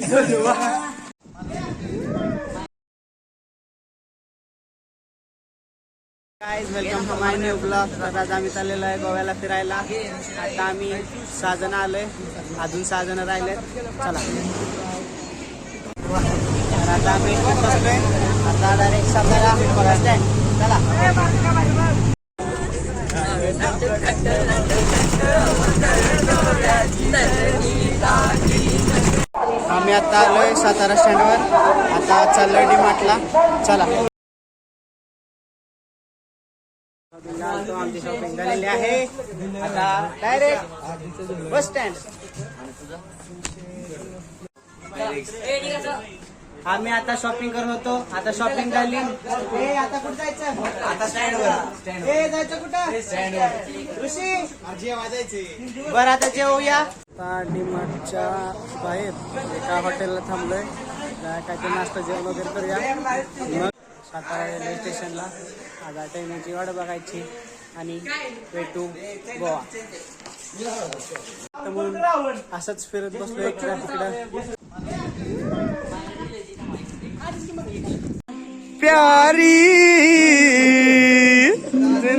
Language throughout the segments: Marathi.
Guys welcome to my new blog. तर आज आम्ही चाललेलो आहे गोव्याला फिरायला. आता आम्ही 6 जण आलोय, अजून 6 जण राहिलेत. चला तर आता आम्ही बसलोय. आता डायरेक्ट सातारा बस स्टँड. चला आम्ही आता आलोय सातारा स्टँडवर. आता चाललोय डी-मार्टला. चला आमची शॉपिंग झालेली आहे. आता डायरेक्ट बस स्टँड. आम्ही आता शॉपिंग करत होतो. आता शॉपिंग झाली. आता कुठं जायचं? आता स्टँडवर. जायचं कुठं? स्टँडवर. ऋषी जेवायचं. बरं आता जेवूया. आता डी-मार्टच्या बाहेर एका हॉटेलला थांबलोय. काहीतरी नाश्ता जेवण वगैरे करूया. मग सातारा रेल्वे स्टेशनला आज ट्रेनची वाट बघायची आणि पेटू गोवा. म्हणून असंच फिरत बसलो इकडं तिकडं. प्यारी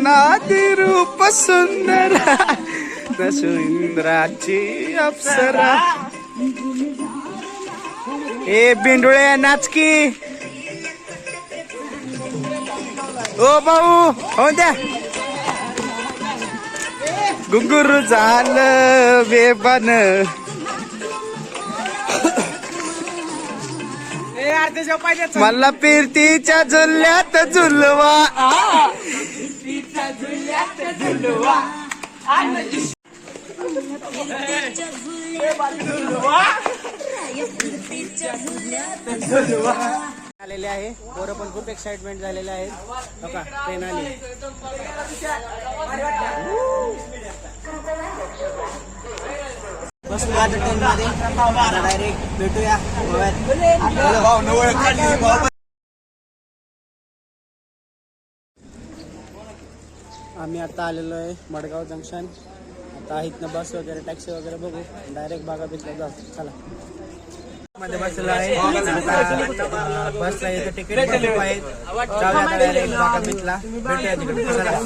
नादी रूप सुंदर सुंदराची अप्सरा. ए बिंडुळे नाचकी. ओ भाऊ हो द्या. गुंगुर झालं बेबन. मला फिरतीच्या झुल्यात झुलवा. आलेले आहे. पोरं पण खूप एक्साइटमेंट झालेले आहेत. बघा ट्रेन आली. बसलो आता ट्रेन मध्ये. डायरेक्ट भेटूया गोव्यात. आम्ही आता आलेलो आहे मडगाव जंक्शन. आता इथनं बस वगैरे टॅक्सी वगैरे बघू. डायरेक्ट बागा बीचला जाऊ. चला मध्ये बसलेलो आहे. बसला येतं तिकीट खूप आहेत. जाऊया डायरेक्ट बागा बीचला. भेटूया तिकडे. चला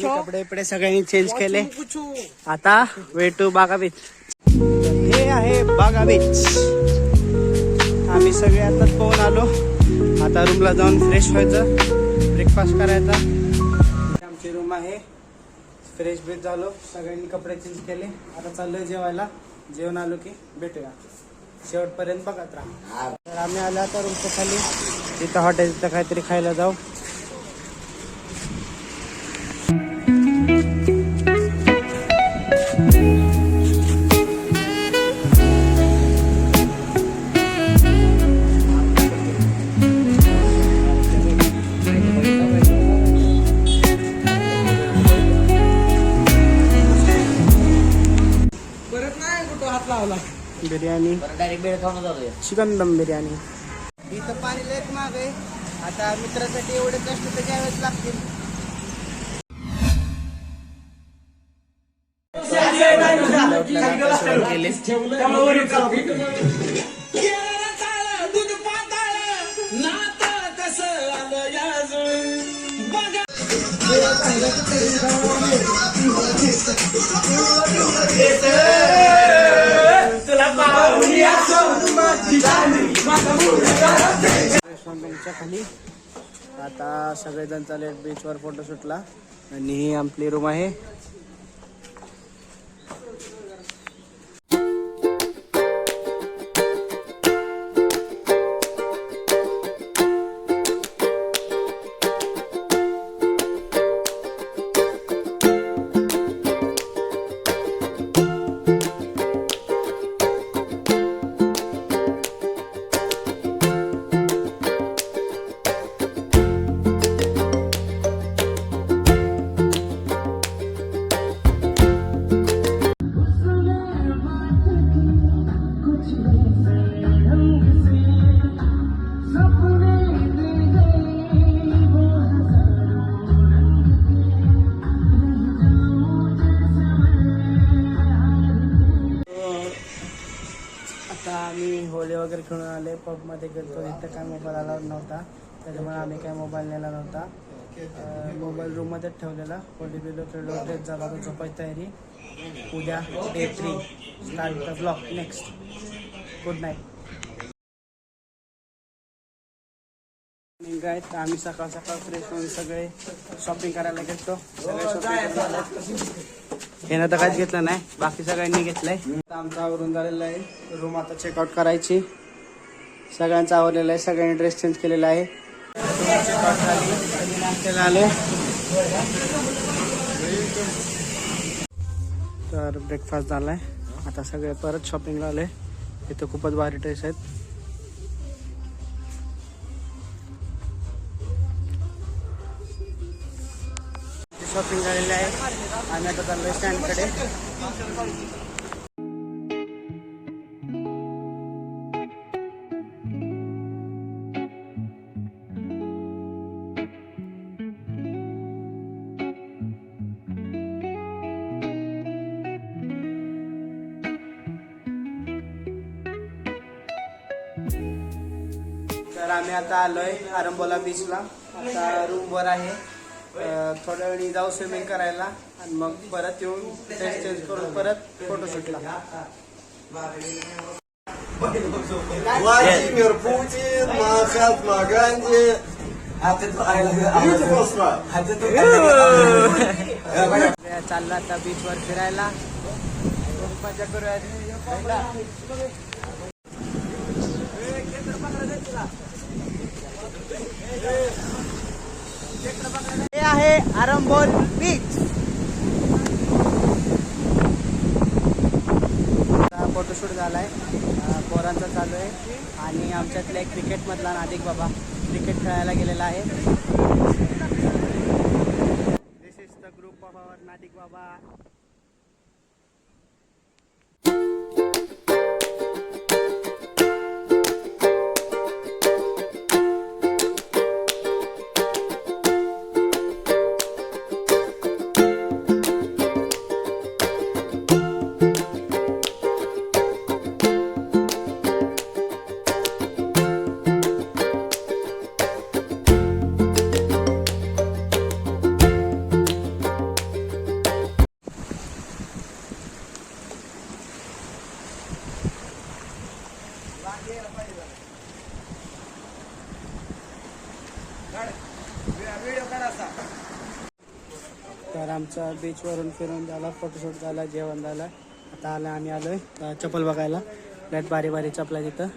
कपडे बिपडे सगळ्यांनी चेंज केले. आता वे टू बागा बीच. हे आहे बागा बीच. आम्ही सगळे आताच पोहून आलो. आता रूमला जाऊन फ्रेश व्हायचं, ब्रेकफास्ट करायचा. आमची रूम आहे. फ्रेश ब्रेक झालो, सगळ्यांनी कपडे चेंज केले. आता चाललोय जेवायला. जेवण आलो की भेटूया. शेवटपर्यंत बघत राहा. तर आम्ही आलो आता रूमच्या खाली. तिथं हॉटेल तिथं काहीतरी खायला जाऊ. बिर्याणी चिकन दम बिर्याणी. इथं पाणी लयच महाग आहे. आता मित्रासाठी एवढे कष्ट तर घ्यावेच लागतील. रेस्टॉरंटच्या खाली आता सगळेजण चालले बीचवर फोटोशूटला. आणि ही आपली रूम आहे. खेळून आले. पबमध्ये गेलो, तिथं काय मोबाईल अलाउड नव्हता, त्याच्यामुळे आम्ही काय मोबाईल नेला नव्हता. मोबाईल रूममध्येच ठेवलेला. पोली बिलो खेळलो, ड्रेस झाला, तर झोपायची तयारी. उद्या day 3 start the blog next. Good night. गाईत आम्ही सकाळ सकाळ फ्रेश होऊन सगळे शॉपिंग करायला गेलो. सगळे शॉपिंग हे ना तर काहीच घेतलं नाही, बाकी सगळ्यांनी घेतलंय. आमचं आवरून झालेलं आहे. रूम आता चेकआउट करायची. सगळ्यांचं आवरलेलं आहे, सगळ्यांनी ड्रेस चेंज केलेला आहे. चेकआउट झाली, सगळे नाश्त्याला आले. तर ब्रेकफास्ट झालाय. आता सगळे परत शॉपिंगला आले. इथं खूपच भारी ड्रेस आहेत. शॉपिंग झालेली आहे. आम्ही आता चाललोय स्टँडकडे. तर आम्ही आता आलोय आरंबोला बीचला. आता रूमवर आहे. थोड्या वेळी जाऊ स्विमिंग करायला आणि मग परत येऊन ड्रेस चेंज करून परत फोटोशूटला. Владимир Путин, Махатма Ганди. चालला आता बीचवर फिरायला. मजा करूया. हे आहे आरंबोल बीच. फोटोशूट झालाय, पोरांचा चालू आहे. आणि आमच्यातला एक क्रिकेटमधला नादिक बाबा क्रिकेट खेळायला गेलेला आहे. दिस इज द ग्रुप ऑफ आवर नादिक बाबा. तर आमचा बीचवरून फिरून झाला, फोटोशूट झाला, जेवण झालं. आता आम्ही आलोय चप्पल बघायला. लयत भारी भारी चप्पल आहे तिथं.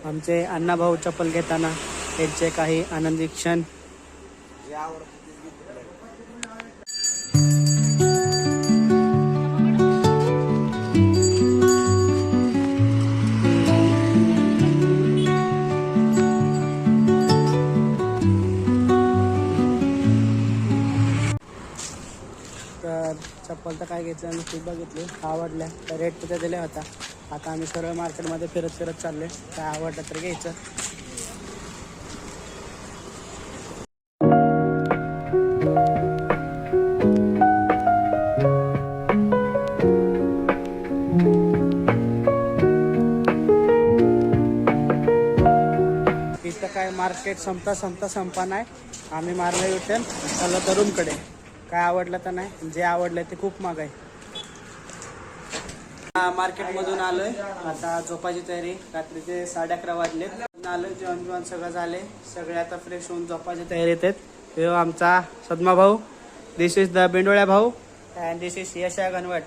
आमचे अण्णाभाऊ चप्पल घेताना त्यांचे काही आनंदी क्षण. चप्पल तर काय घेतलं आणि खूप बघितली, आवडल्या. तर रेट तिथे दिले होता. आता आम्ही सरळ मार्केटमध्ये फिरत फिरत चाललोय. काय आवडलं तर घ्यायचं. इथं काय मार्केट संपा नाही. आम्ही मारलं युटर्न, चाललो तर रूमकडे. काय आवडलं तर नाही, जे आवडलं ते खूप महाग आहे. मार्केटमधून आलोय, आता झोपायची तयारी. रात्रीचे 11:30 वाजले. आलोय, जेवण सगळं झाले. सगळे आता फ्रेश होऊन झोपायची तयारी येतात. तो आमचा सदमा भाऊ, दिस इज द बेंडोळ्या भाऊ, अँड दिस इज यशा गणवट.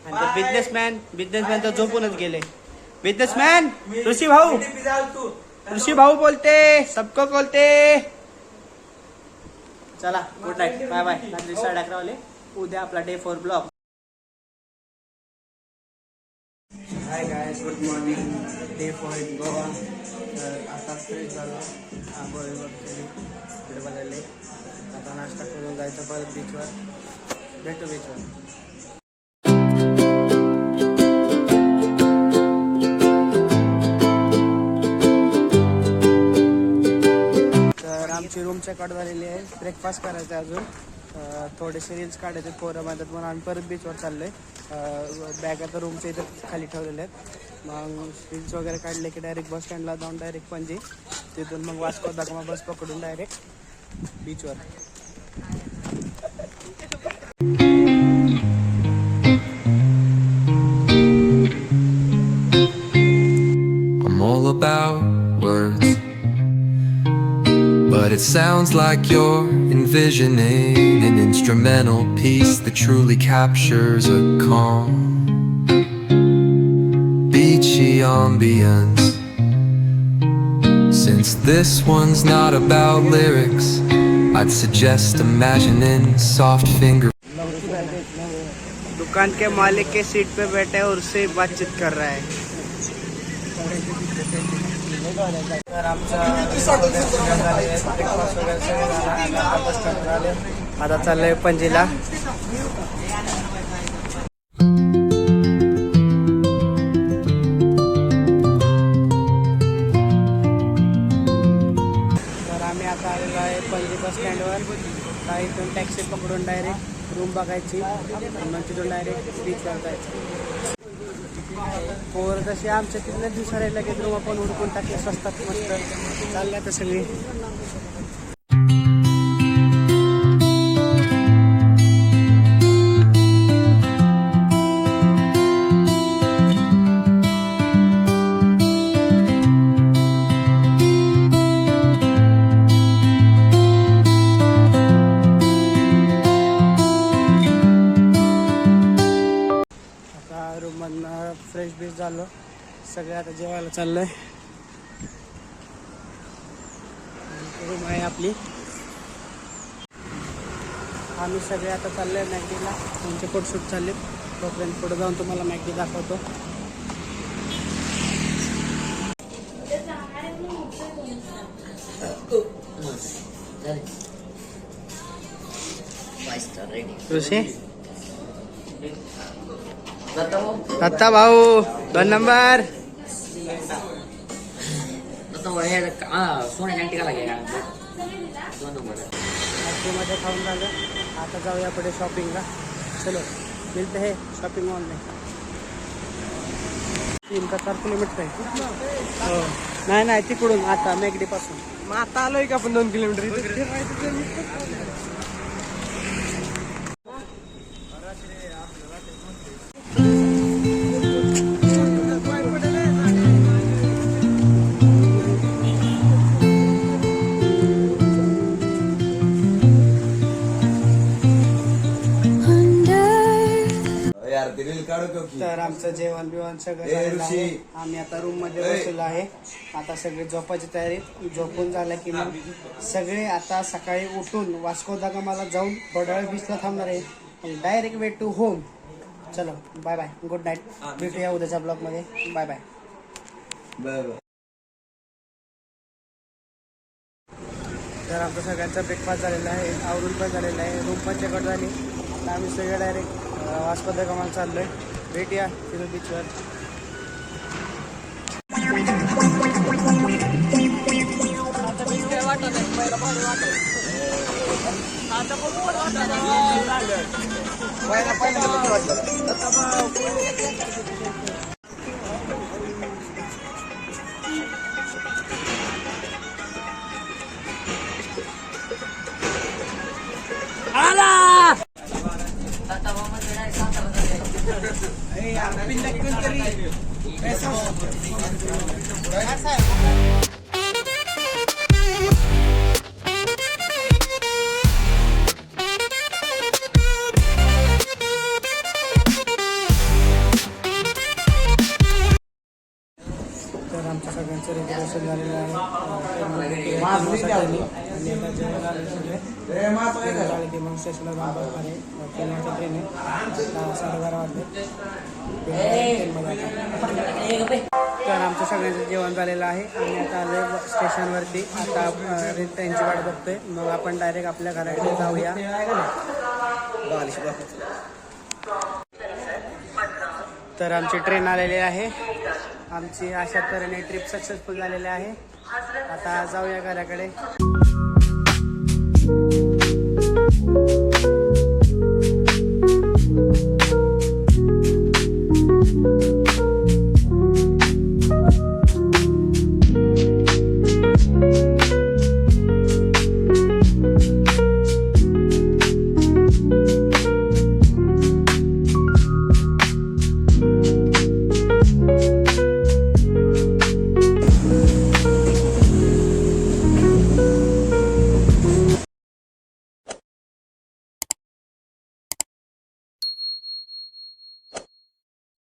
अँड द बिझनेसमॅन तर झोपूनच गेले. बिझनेसमॅन ऋषी भाऊ बोलते, सबको बोलते. चला, गुड नाईट, बाय बाय. रात्री 11:30 वाजले. उद्या आपला day 4 blog. High guys, good morning. Day 4 in Goa. तर आता फ्रेश झालो, आंघोळी केली, इकडे बदलले. आता नाश्ता करून जायचं परत बीचवर. भेटू बीचवर. आमची रूम चेकआउट झालेली आहे. ब्रेकफास्ट करायचं आहे अजून. थोडेसे रील्स काढायचे पोरं माझ्यात, म्हणून आम्ही परत बीचवर चाललोय. बॅग आता रूमच्या इथं खाली ठेवलेल्या आहेत. मग रील्स वगैरे काढले की डायरेक्ट बस स्टँडला जाऊन डायरेक्ट पणजी, तिथून मग वास्को दा गामा बस पकडून डायरेक्ट बीचवर. I'm all about words, but it sounds like you're envisioning an instrumental piece that truly captures a calm, beachy ambience. Since this one's not about lyrics, I'd suggest imagining soft finger. दुकान के मालिक के सीट पे बैठे और उससे बातचीत कर रहा है. तर आता चाललंय पणजीला. तर आम्ही आता आलेलो आहे पणजी बस स्टँडवर. इथून टॅक्सी पकडून डायरेक्ट रूम बघायची, मग तिथून डायरेक्ट बीचवर जायचं. पोर तशी आमच्या तिथल्या दिवसाला लगेच रूम आपण हुडकून टाकले स्वस्तात मस्त. चालल्या तर सगळी. रूममधनं फ्रेश बीच झालो, सगळे आता जेवायला चाललंय. रूम आहे आपली. आम्ही सगळे आता चाललोय मॅगडीला. आमचे फोटोशूट चालले. तोपर्यंत पुढे जाऊन तुम्हाला मॅगडी दाखवतो. ऋषी दत्ता भाऊ 2 नंबर. मध्ये खाऊन झालं. आता जाऊया पुढे शॉपिंगला. चलो मिळते हे शॉपिंग मॉल में. 3 का 4 किलोमीटर आहे. हो नाही तिकडून आता मॅगडी पासून. मग आता आलोय का आपण 2 किलोमीटर. तर आमचं जेवण बिवण सगळं झालेलं आहे. आम्ही आता रूम मध्ये बसलेलो आहे. आता सगळे झोपायची तयारी. झोपून झालं की मग सगळे आता सकाळी उठून वास्को दा गामाला जाऊन बडाळ बीचला थांबणार आहे. Direct way to home. चलो बाय बाय, गुड नाईट. भेटूया उद्याच्या ब्लॉग मध्ये. Bye bye. तर आमचा सगळ्यांचा ब्रेकफास्ट झालेला आहे, आवरून पण झालेला आहे, रूम पण चेकआउट झाली. आता आम्ही सगळे डायरेक्ट वास्को दा गामाला चाललोय. भेटूया तिथं बीचवर. तर आमच्या सगळ्यांचं रिझर्वेशन झालेलं आहे. मग स्टेशनला जाऊन बसणार आहे. पुण्याच्या ट्रेन आहे. 12:30 वाजले. तर आमचं सगळ्यांचं जेवण झालेलं आहे. आम्ही आता आलो स्टेशनवरती. आता ट्रेनची वाट बघतोय. मग आपण डायरेक्ट आपल्या घराकडे जाऊया. तर आमची ट्रेन आलेली आहे. आमची अशा तऱ्हेने ट्रिप सक्सेसफुल झालेली आहे. आता जाऊया घराकडे.